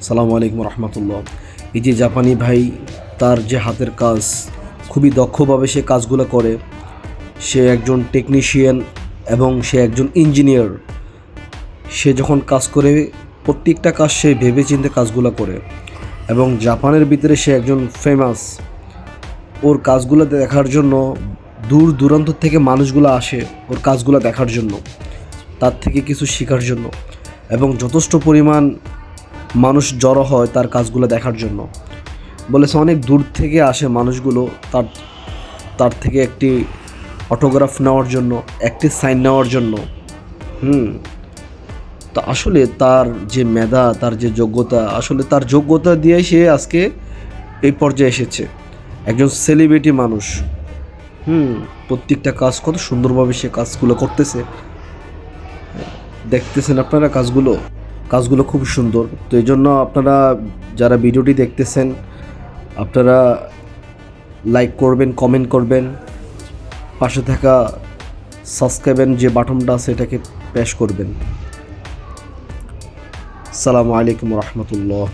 সালামু আলাইকুম রহমতুল্লাহ। এই যে জাপানি ভাই, তার যে হাতের কাজ, খুবই দক্ষভাবে সে কাজগুলো করে। সে একজন টেকনিশিয়ান এবং সে একজন ইঞ্জিনিয়ার। সে যখন কাজ করে, প্রত্যেকটা কাজ সে ভেবেচিন্তে কাজগুলো করে এবং জাপানের ভিতরে সে একজন ফেমাস। ওর কাজগুলো দেখার জন্য দূর দূরান্ত থেকে মানুষগুলো আসে ওর কাজগুলো দেখার জন্য, তার থেকে কিছু শেখার জন্য, এবং যথেষ্ট পরিমাণ মানুষ জড়ো হয় তার কাজগুলো দেখার জন্য। বলেছে অনেক দূর থেকে আসে মানুষগুলো তার তার থেকে একটি অটোগ্রাফ নেওয়ার জন্য, একটি সাইন নেওয়ার জন্য। তো আসলে তার যে মেধা, তার যে যোগ্যতা, আসলে তার যোগ্যতা দিয়ে সে আজকে এই পর্যায়ে এসেছে, একজন সেলিব্রিটি মানুষ। প্রত্যেকটা কাজ কত সুন্দরভাবে সে কাজগুলো করতেছে, দেখতেছেন আপনারা কাজগুলো। কাজগুলো খুব সুন্দর। তো এই জন্য আপনারা যারা ভিডিওটি দেখতেছেন, আপনারা লাইক করবেন, কমেন্ট করবেন, পাশে থাকা সাবস্ক্রাইবের যে বাটনটা আছে এটাকে প্রেস করবেন। আসসালামু আলাইকুম রহমতুল্লাহ।